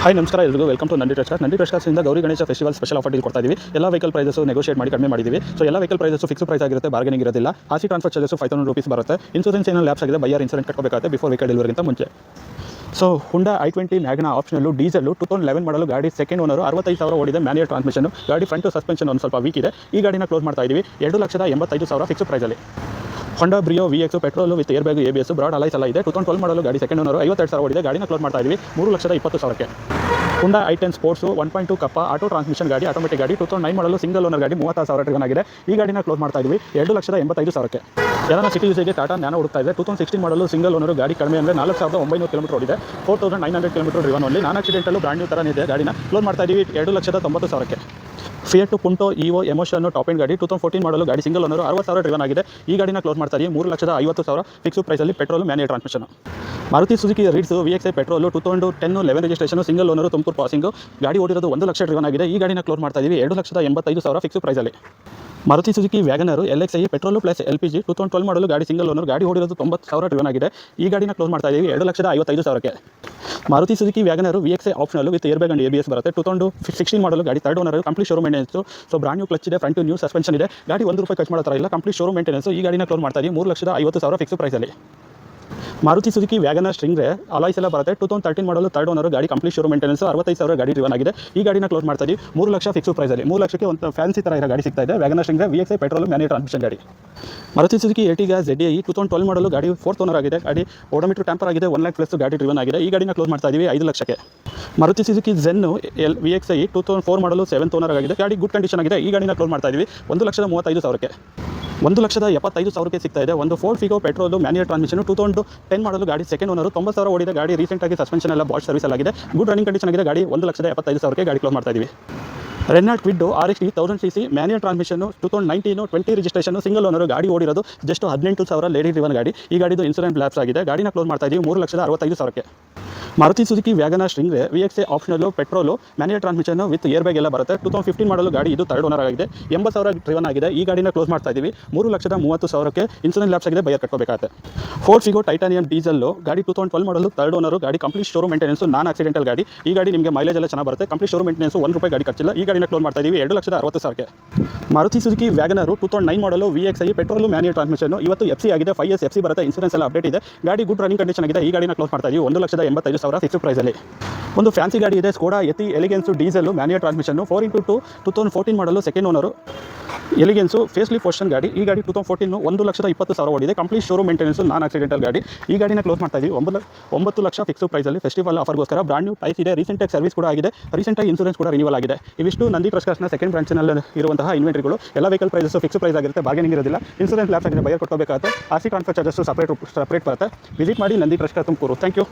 Hi ನಮಸ್ಕಾರ ಎಲ್ಲರಿಗೂ welcome to Nandi trust. Nandi trust ಇಂದ Gauri Ganesha festival special offer ಕೊಡ್ತಾ ಇದೀವಿ. ಎಲ್ಲ ವೆಹಿಕಲ್ ಪ್ರೈಸಸ್ ನೆಗೋಷಿಯೇಟ್ ಮಾಡಿ ಕಡಿಮೆ ಮಾಡಿದ್ದೀವಿ. ಸೊ ಎಲ್ಲ ವೆಹಿಕಲ್ ಪ್ರೈಸಸ್ ಫಿಕ್ಸ್ ಪ್ರೈಸ್ ಆಗಿರುತ್ತೆ, ಬಾರ್ಗೇನಿಂಗ್ ಇರೋದಿಲ್ಲ. ಆರ್ಸಿ ಟ್ರಾನ್ಸ್ಫರ್ ಚಾರ್ಜಸ್ 5,000 ರೂಪೀಸ್ ಬರುತ್ತೆ. ಇನ್ಸೂರೆನ್ಸ್ ಏನೋ ಲ್ಯಾಪ್ಸ್ ಆಗಿದೆ, ಬೈಯರ್ ಇನ್ಸೂರೆನ್ಸ್ ಕಟ್ಟಬೇಕಾಗುತ್ತೆ ಬಿಫೋರ್ ವೆಹಿಕಲ್ ಡೆಲಿವರಿಗಿಂತ ಮುಂಚೆ. So Hyundai i20 Magna optional diesel 2011 model ಗಾಡಿ ಸೆಕೆಂಡ್ ಓನರು 65,000 ಓಡಿದೆ. ಮ್ಯಾನ್ಯುಯಲ್ ಟ್ರಾನ್ಸ್ಮಿಷನ್ ಗಾಡಿ ಫ್ರಂಟ್ ಸಸ್ಪೆನ್ಷನ್ ಒಂದು ಸ್ವಲ್ಪ ವೀಕ್ ಇದೆ. ಈ ಗಾಡಿನ ಕ್ಲೋಸ್ ಮಾಡ್ತಾ ಇದೀವಿ 2,85,000 ಫಿಕ್ಸ್ ಪ್ರೈಸಲ್ಲಿ. Honda Brio VX petrol with air bag ABS broad alloys ಎಲ್ಲ ಇದೆ. 2012 ಮಾಡಲು ಗಾಡಿ ಸೆಕೆಂಡ್ ಓನರು 52,000 ಓಡಿದೆ. ಗಾಡಿನ ಕ್ಲೋಸ್ ಮಾಡ್ತಾ ಇದೀವಿ 3,20,000ಕ್ಕೆ. ಹುಂಡಾ i10 ಸ್ಪೋರ್ಟ್ಸು 1.2 ಕಪ್ಪ ಆಟೋ ಟ್ರಾನ್ಸ್ಮಿಷನ್ ಗಾಡಿ, ಆಟೋಮೆಟಿಕ್ ಗಾಡಿ 2009 ಮಾಡಲು ಸಿಂಗಲ್ ಓನರ್ ಗಾಡಿ 36,000 ಡ್ರಿವನ್ ಆಗಿದೆ. ಈ ಗಾಡಿನ ಕ್ಲೋಸ್ ಮಾಡ್ತಾ ಇದೀವಿ 2,85,000ಕ್ಕೆ. ಎಲ್ಲ ಸಿಟಿ ಯೂಸೇಜ್ಗೆ ಟಾಟಾ ನ್ಯಾನೋ ಹುಡುಕ್ತಾ ಇದೆ. 2016 ಮಾಡಲು ಸಿಂಗಲ್ ಓನರು ಗಾಡಿ ಕಡಿಮೆ ಅಂದರೆ 4,900 ಕಿಲೋಮೀಟರ್ ಓಡಿದೆ. 4,900 ಕಿಲೋಮೀಟರ್ ಡ್ರಿವನ್ ಓನ್ಲಿ. ನಾನ್ ಆಕ್ಸಿಡೆಂಟಲ್ಲೂ ಬ್ರಾಂಡ್ ನ್ಯೂ ಥರನೇ ಇದೆ. ಗಾಡಿನ ಕ್ಲೋಸ್ ಮಾಡ್ತಾ ಇದೀವಿ 2,90,000ಕ್ಕೆ. Fiat Punto EVO Emotion top end ಗಾಡಿ 2014 ಮಾಡಲು ಗಾಡಿ ಸಿಂಗಲ್ ಓನರು 60,000 ಡ್ರಿವನ್ ಆಗಿದೆ. ಈ ಗಾಡಿನ ಕ್ಲೋಸ್ ಮಾಡ್ತಾ ಇದೀವಿ 3,50,000 ಫಿಕ್ಸ್ ಪ್ರೈಸಲ್ಲಿ. Petrol manual transmission. Maruti Suzuki Ritz VXi petrol 2010 registration single owner Tumakuru passing ಗಾಡಿ ಓಡಿರೋದು 1,00,000 ಡ್ರಿವನ್ ಆಗಿದೆ. ಈ ಗಾಡಿನ ಕ್ಲೋಸ್ ಮಾಡ್ತಾ ಇದೀವಿ 2,85,000 ಫಿಕ್ಸ್ ಪ್ರೈಸಲ್ಲಿ. Maruti Suzuki WagonR LXi petrol plus LPG 2012 ಮಾಡಲು ಗಾಡಿ ಸಿಂಗಲ್ ಓನರ್ ಗಾಡಿ ಓಡಿರೋದು 90,000 ಡ್ರಿವನ್ ಆಗಿದೆ. ಈ ಗಾಡಿನ ಕ್ಲೋಸ್ ಮಾಡ್ತಾ ಇದೀವಿ 2,55,000ಕ್ಕೆ. Maruti Suzuki WagonR VXi optional with air bag and ABS ಬರುತ್ತೆ. 2016 ಮಾಡಲು ಗಾಡಿ third owner, complete showroom maintenance. So brand new clutch ಇದೆ, ಫ್ರಂಟ್ ನ್ಯೂ ಸಸ್ಪೆನ್ಷನ್ ಇದೆ. ಗಾಡಿ ₹1 ಖರ್ಚು ಮಾಡೋ ಥರ ಇಲ್ಲ, ಕಂಪ್ಲೀಟ್ ಶೋರೂಮ್ ಮೇಂಟೆನೆನ್ಸು. ಈ ಗಾಡಿನ ಕ್ಲೋಸ್ ಮಾಡ್ತಾ ಇದೀವಿ 3,50,000 ಫಿಕ್ಸ್ ಪ್ರೈಸಲ್ಲಿ. Maruti Suzuki WagonR Stingray alloys ಎಲ್ಲ ಬರುತ್ತೆ. 2013 ಮಾಡಲು ಥರ್ಡ್ ಓನರು ಗಾಡಿ, ಕಂಪ್ಲೀಟ್ ಶೋರೂಮ್ ಮೇಂಟೆನೆನ್ಸು. 65,000 ಗಾಡಿ ಡ್ರಿವನ್ ಆಗಿದೆ. ಈ ಗಾಡಿನ ಕ್ಲೋಸ್ ಮಾಡ್ತಾ ಇದೀವಿ 3,00,000 ಫಿಕ್ಸ್ ಪ್ರೈಸಲ್ಲಿ. 3,00,000ಕ್ಕೆ ಒಂದು ಫ್ಯಾನ್ಸಿ ಥರ ಇರೋ ಗಾಡಿ ಸಿಗ್ತಾ ಇದೆ. WagonR Stingray VXi petrol manual transmission ಗಾಡಿ. ಮಾರುತಿ ಸುಜುಕಿ Ertiga ZDI 2012 ಮಾಡಲು ಗಾಡಿ ಫೋರ್ತ್ ಓನರ್ ಆಗಿದೆ. ಗಾಡಿ ಓಡೋಮೀಟರ್ ಟ್ಯಾಂಪರ್ ಆಗಿದೆ. 1,00,000+ ಗಾಡಿ ಡ್ರಿವನ್ ಆಗಿದೆ. ಈ ಗಾಡಿನ ಕ್ಲೋಸ್ ಮಾಡ್ತಾ ಇದೀವಿ 5,00,000ಕ್ಕೆ. ಮಾರುತಿ ಸುಜುಕಿ ಝೆನ್ನು VXi 2004 ಮಾಡಲು 7th ಓನರ್ ಆಗಿದೆ. ಗಾಡಿ ಗುಡ್ ಕಂಡೀಷನ್ ಆಗಿದೆ. ಈ ಗಾಡಿನ ಕ್ಲೋಸ್ ಮಾಡ್ತಾ ಇದೀವಿ 1,35,000ಕ್ಕೆ. 1,75,000ಕ್ಕೆ ಸಿಗ್ತಾ ಇದೆ. ಒಂದು Ford Figo petrol manual transmission 2010 ಮಾಡಲು ಗಾಡಿ ಸೆಕೆಂಡ್ ಓನರು 90,000 ಓಡಿದೆ. ಗಾಡಿ ರೀಸೆಂಟಾಗಿ ಸಸ್ಪೆನ್ಷನ್ ಎಲ್ಲ ಬಾಷ್ ಸರ್ವಿಸ್ ಆಗಿದೆ. ಗುಡ್ ರನ್ನಿಂಗ್ ಕಂಡೀಷನ್ ಆಗಿದೆ. ಗಾಡಿ 1,75,000ಕ್ಕೆ ಗಾಡಿ ಕ್ಲೋಸ್ ಮಾಡ್ತಾ ಇದೀವಿ. Renault Kwid RXT 1000cc manual transmission 2019-20 registration single owner ಗಾಡಿ ಓಡಿರೋದು ಜಸ್ಟ್ 18,000 ಲೇಡಿ ಡ್ರಿವನ್ ಗಾಡಿ. ಈ ಗಾಡಿದು ಇನ್ಸೂರೆನ್ಸ್ ಲ್ಯಾಪ್ಸ್ ಆಗಿದೆ. ಗಾಡಿನ ಕ್ಲೋಸ್ ಮಾಡ್ತಾ ಇದೀವಿ 3,65,000ಕ್ಕೆ. Maruti Suzuki WagonR Stingray VXi optional petrol manual transmission with air bag ಎಲ್ಲ ಬರುತ್ತೆ. 2015 ಮಾಡಲು ಗಾಡಿ ಇದು ಥರ್ಡ್ ಓನರ್ ಆಗಿದೆ. 80,000 ಡ್ರಿವನ್ ಆಗಿದೆ. ಈ ಗಾಡಿನ ಕ್ಲೋಸ್ ಮಾಡ್ತಾ ಇದೀವಿ 3,30,000ಕ್ಕೆ. ಇನ್ಸೂರೆನ್ಸ್ ಲ್ಯಾಪ್ಸ್ ಆಗಿದೆ, ಬೈಯರ್ ಕಟ್ಟಬೇಕಾಗುತ್ತೆ. ಫೋರ್ಡ್ ಫಿಗೋ ಟೈಟಾನಿಯಂ ಡೀಸೆಲ್ಲು ಗಾಡಿ 2012 ಮಾಡಲು ಥರ್ಡ್ ಓನರು ಗಾಡಿ, complete showroom maintenance, non accidental ಗಾಡಿ. ಈ ಗಾಡಿ ನಿಮಗೆ ಮೈಲೇಜ್ ಎಲ್ಲ ಚೆನ್ನಾಗಿ ಬರುತ್ತೆ. ಕಂಪ್ಲೀಟ್ ಶೋರೂಮ್ ಮೇಂಟೆನೆನ್ಸು, ₹1 ಗಾಡಿ ಖರ್ಚಿಲ್ಲ. ಈ ಗಾಡಿನ ಕ್ಲೋಸ್ ಮಾಡ್ತಾ ಇದೀವಿ 2,60,000ಕ್ಕೆ. ಮಾರುತಿ ಸುಜುಕಿ ವ್ಯಾಗನರು 2009 ಮಾಡಲು VXi ಪೆಟ್ರೋಲು ಮ್ಯಾನ್ಯುಯಲ್ ಟ್ರಾನ್ಸ್ಮಿಷನ್. ಇವತ್ತು FC ಆಗಿದೆ, 5 years FC ಬರುತ್ತೆ. ಇನ್ಸೂರೆನ್ಸ್ ಎಲ್ಲ ಅಪ್ಡೇಟ್ ಇದೆ. ಗಾಡಿ ಗುಡ್ ರನ್ನಿಂಗ್ ಕಂಡೀಷನ್ ಆಗಿದೆ. ಈ ಗಾಡಿನ ಕ್ಲೋಸ್ ಮಾಡ್ತಾ ಇದೀವಿ 1,85,000 ಫಿಕ್ಸ್ ಪ್ರೈಸಲ್ಲಿ. ಒಂದು ಫ್ಯಾನ್ಸಿ ಗಾಡಿ ಇದೆ, ಸ್ಕೋಡಾ ಯತಿ ಎಲಿಗೆನ್ಸು diesel manual transmission 4x2 2014 model second owner elegance facelift version ಗಾಡಿ. ಈ ಗಾಡಿ 2014 1,20,000 ಓಡಿದೆ. Complete showroom maintenance, non accidental ಗಾಡಿ. ಈ ಗಾಡಿನ ಕ್ಲೋಸ್ ಮಾಡ್ತಾ ಇದೀವಿ 9,00,000 ಫಿಕ್ಸ್ ಪ್ರೈಸಲ್ಲಿ. ಫೆಸ್ಟಿವಲ್ ಆಫರ್ಗೋಸ್ಕರ ಬ್ರಾಂಡ್ ನ್ಯೂ ಟೈಸ್ ಇದೆ. ರೀಸೆಂಟಾಗಿ ಸರ್ವಿಸ್ ಕೂಡ ಆಗಿದೆ. ರೀಸೆಂಟಾಗಿ ಇನ್ಸೂರೆನ್ಸ್ ಕೂಡ ರಿನ್ಯೂವಲ್ ಆಗಿದೆ. ಇವಿಷ್ಟು ನಂದಿ ಟ್ರಸ್ಟ್ನ ಸೆಕೆಂಡ್ ಬ್ರಾಂಚ್ನಲ್ಲಿ ಇರುವಂತಹ ಇನ್ವೆಂಟ್ರಿಗಳು. ಎಲ್ಲ ವೆಹಿಕಲ್ ಪ್ರೈಸಸ್ ಫಿಕ್ಸ್ ಪ್ರೈಸ್ ಆಗಿರುತ್ತೆ, ಬಾರ್ಗೇನಿಂಗ್ ಇರೋದಿಲ್ಲ. ಇನ್ಸೂರೆನ್ಸ್ ಲ್ಯಾಪ್ಸ್ ಆಗಿದೆ, ಬೈಯರ್ ಕೊಟ್ಟಬೇಕಾಗುತ್ತೆ. ಆರ್ಸಿ ಟ್ರಾನ್ಸ್ಫರ್ ಚಾರ್ಜಸ್ ಸಪ್ರೇಟ್ ಬರುತ್ತೆ. ವಿಸಿಟ್ ಮಾಡಿ Nandi trust Tumakuru. Thank you.